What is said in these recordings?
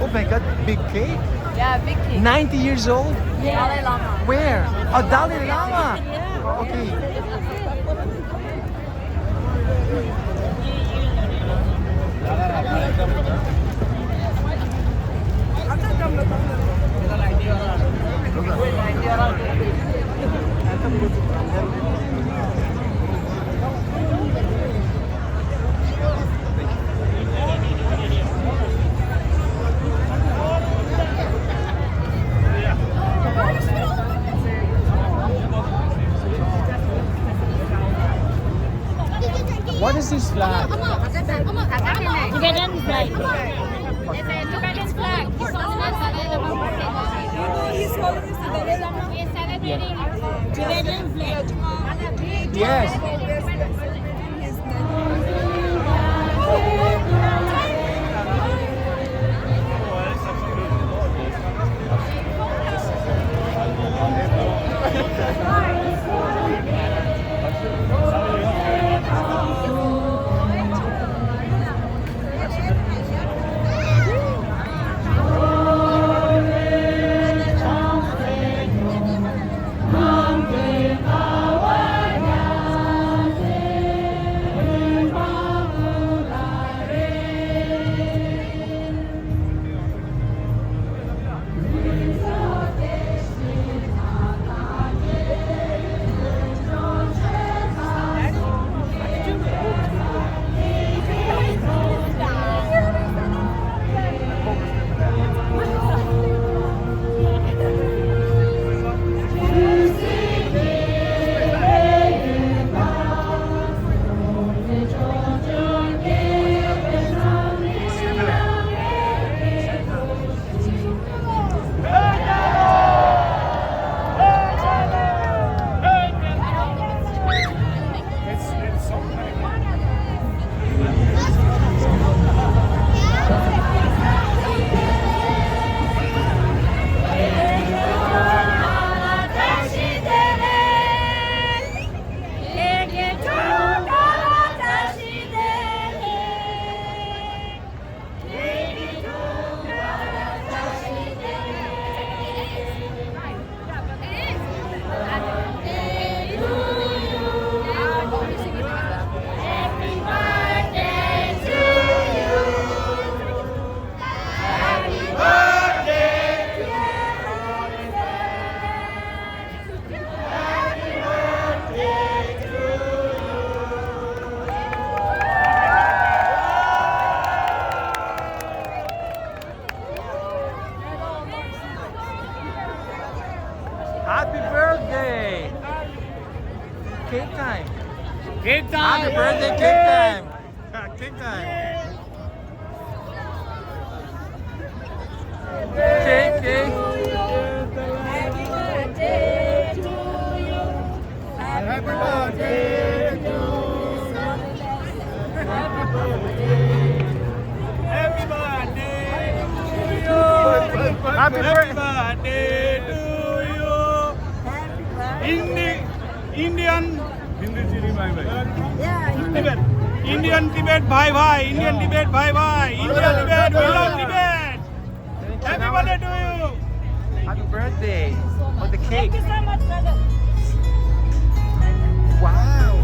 Oh my God, big cake. Yeah, big cake. 90 years old? Dalai Lama. Where? Oh, Dalai Lama. Yeah. Okay. What is this flag? Tibetan flag. It's a Tibetan flag. His Holiness the Dalai Lama is celebrating Tibetan flag. Yes. Happy birthday! Cake time! Cake time! Happy birthday, cake time! Cake time! Cake, cake! Happy birthday to you. Happy birthday to you. Happy birthday. Happy birthday to you! Happy birthday! Birthday to you! Indian Tibet. Indian Tibet, bye bye. Indian Tibet, bye bye. Indian Tibet, we love Tibet. Happy birthday to you. Happy birthday! Oh, the cake! Thank you so much, brother. Wow!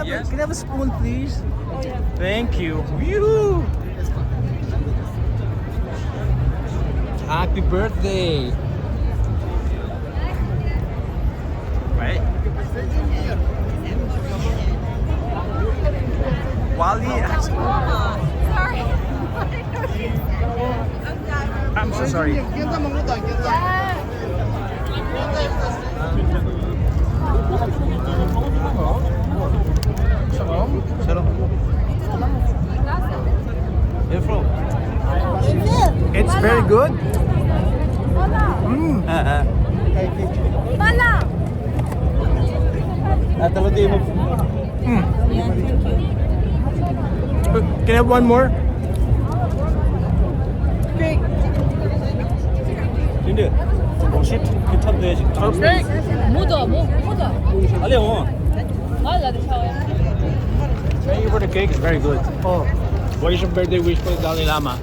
Yes. Can I have a spoon, please? Thank you. Woo! Happy birthday! Right? Wally, Sorry. I'm so sorry. Shalom. Shalom. Where from? It's very good. Can I have one more? chip 괜찮대 지금. 모자 모자. 알려. 맞아, 샤워해. Thank you for the cake. It's very good. Oh, What is your birthday wish for the Dalai Lama?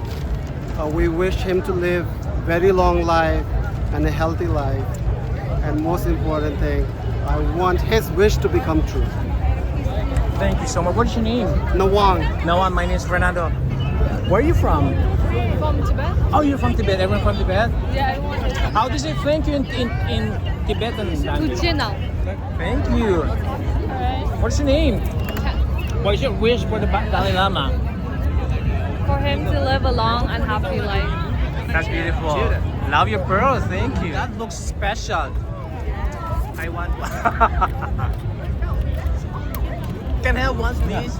we wish him to live very long life and a healthy life. And most important thing, I want his wish to become true. Thank you so much. What's your name? Nawang. No, my name is Fernando. Where are you from? From Tibet? Oh, you're from Tibet. Everyone from Tibet? Yeah, everyone is. How do you say thank you in Tibetan language? Now. Thank you. Alright. What's your name? What is your wish for the Dalai Lama? For him to live a long and happy life. That's beautiful. Love your pearls. Thank you. That looks special. I want one. Can I have one, please?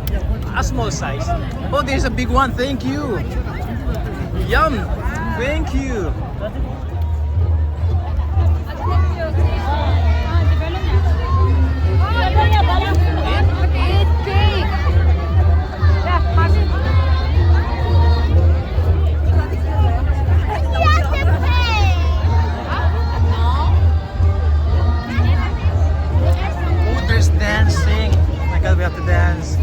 A small size. Oh, there's a big one. Thank you. Yum. Thank you. Oh, there's dancing. Oh my God, we have to dance.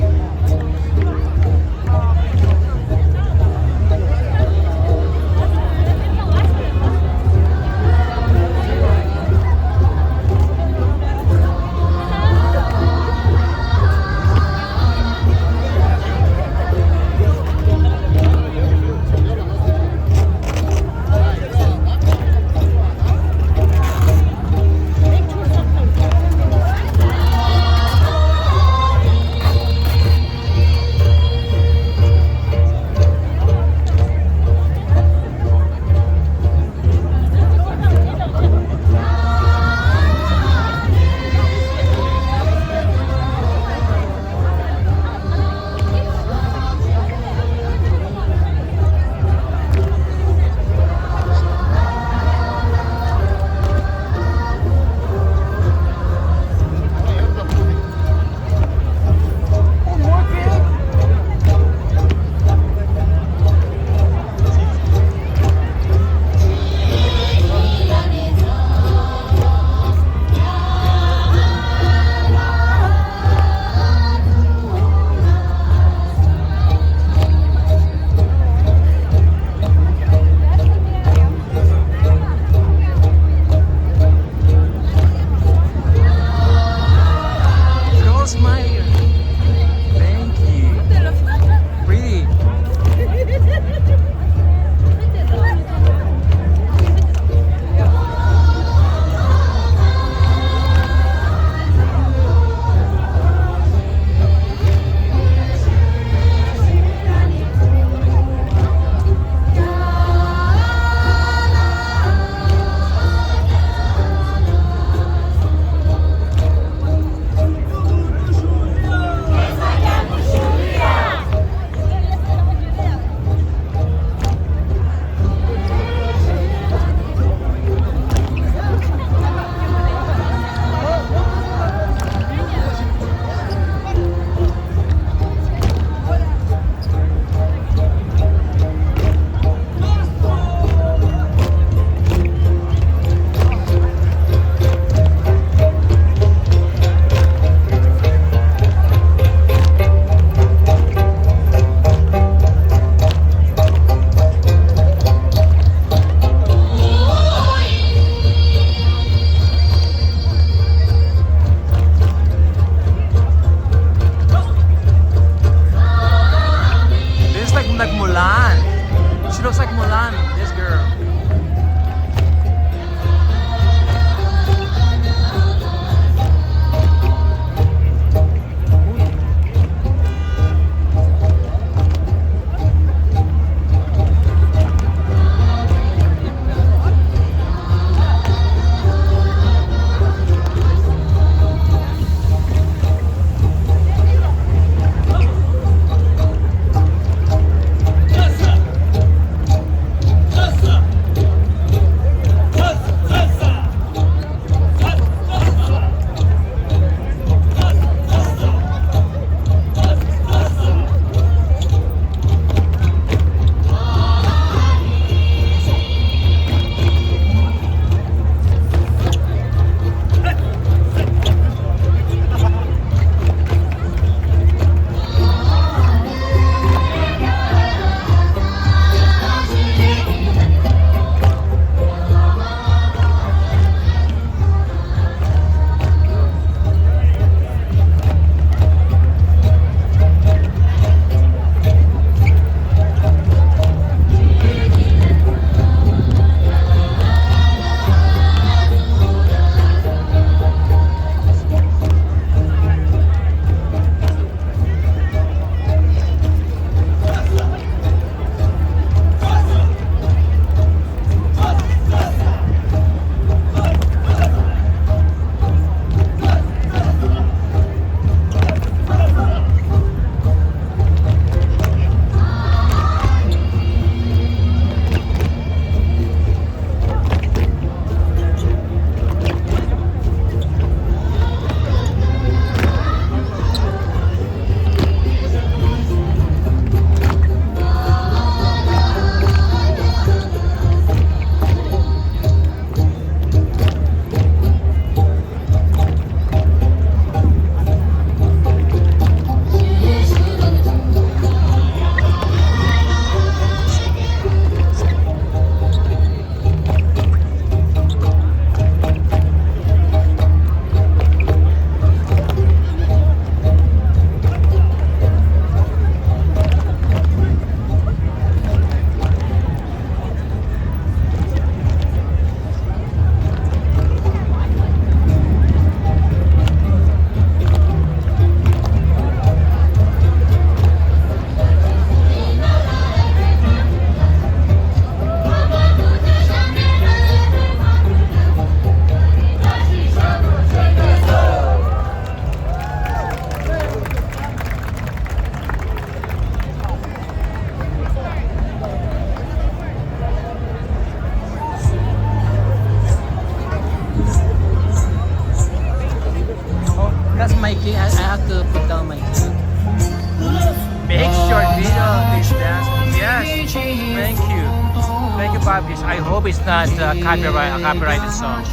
vibe is, I hope it's not a copyrighted song.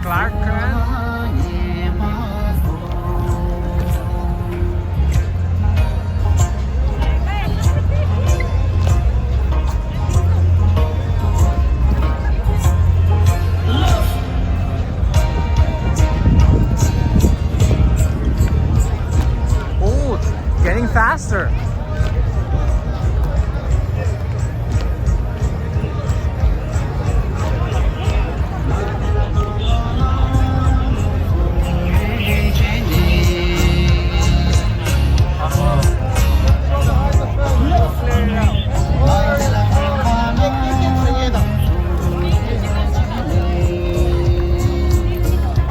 Clark Kent. Getting faster.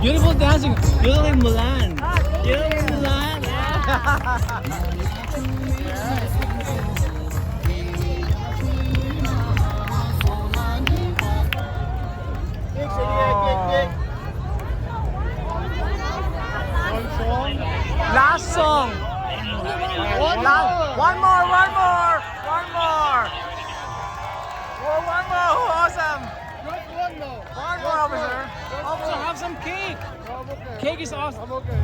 Beautiful dancing. You look like Mulan. You look like Mulan. Last song. One more. Oh, one more. Awesome. One more, officer. Officer, have some cake. Cake is awesome. I'm okay.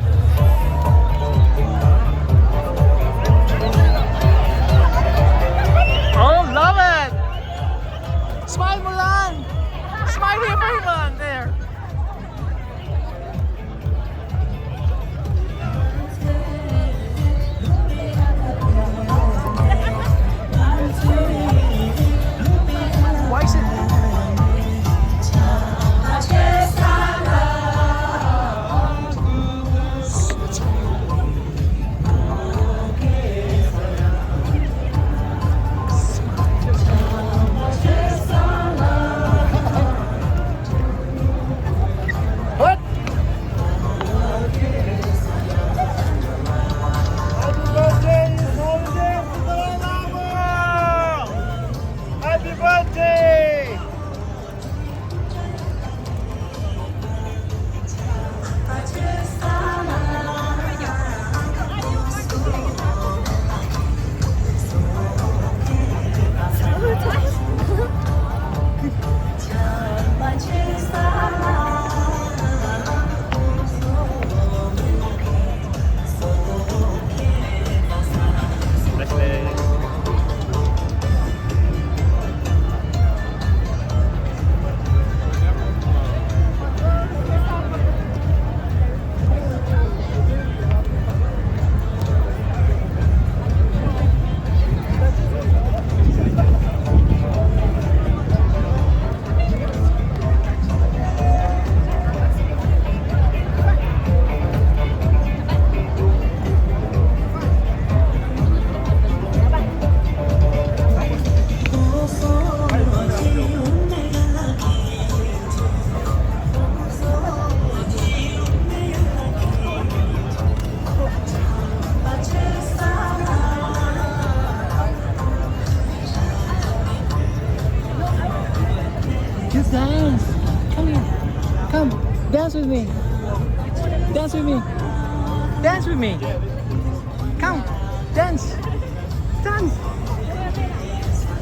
Oh, love it. Smile, Mulan. Smile here, Mulan. There. Why is it? What? Happy birthday! Just dance. Come here. Come. Dance with me. Dance with me. Dance with me. Come. Dance. Dance.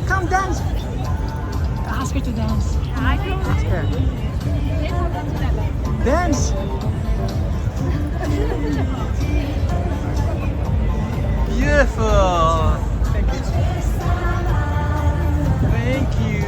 Come dance. Ask her to dance. Ask her. Dance. Beautiful. Thank you.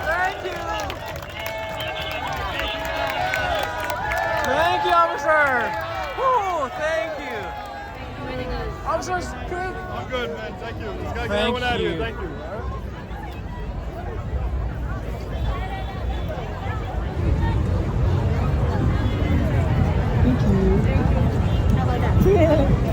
Thank you. Thank you, officer. Woo, thank you. Officers, quick. I'm good, man. Thank you. Just gotta get Thank everyone out of you. here. Thank you. Thank you.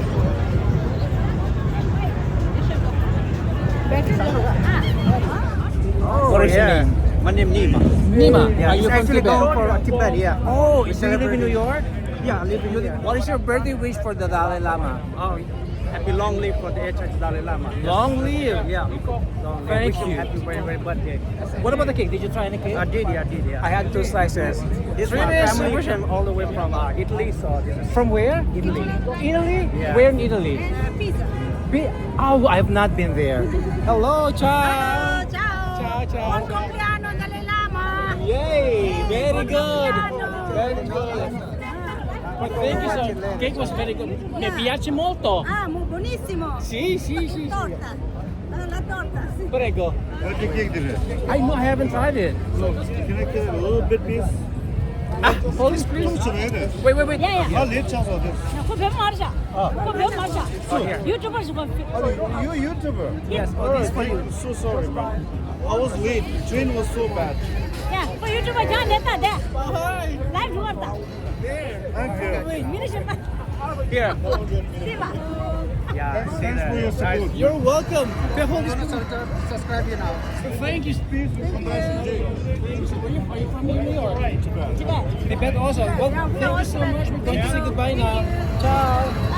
named Nima. Nima, Yeah, are he's you from actually Tibet? going for Tibet, yeah. Oh, We so you live in New York? Yeah, I live in New York. What is your birthday wish for the Dalai Lama? Oh, happy long live for the HH Dalai Lama. Long live. Yeah. Long live. Thank Wish him you. Happy very birthday. What about the cake? Did you try any cake? I did, yeah. I had 2 slices. This Really? my family Super- came all the way from Italy, so this is From where? Italy. Italy? Yeah. Where in Italy? Pizza. Oh, I have not been there. Hello, ciao. Ciao. Ciao, ciao. Buon compleanno Dalai Lama. Yay! Very good. Compleanno. Very good. But thank you, sir. Cake was very good. Mi piace molto. Ah, buonissimo. Sì, sì, sì. Torta. La torta. Sì. Prego. What do you think there is? I know, I haven't tried it. Can I get a little bit piece? Holy Spirit. Tomato. Wait. Yeah. How late chance of this? YouTubers You YouTuber? Yes, Alright, I'm so sorry, man. I was late. The train was so bad. Yeah, for YouTuber jangan datang deh. Live luar tak? Thank you. Ini siapa? Here. Siapa? Yeah, Thanks for your support. You're welcome. The Holy Spirit. Subscribe you now. Thank you. Peace from nice day. Are you from New York? Tibet. Tibet also. Well, thank you so much. We're going to say goodbye now. Ciao.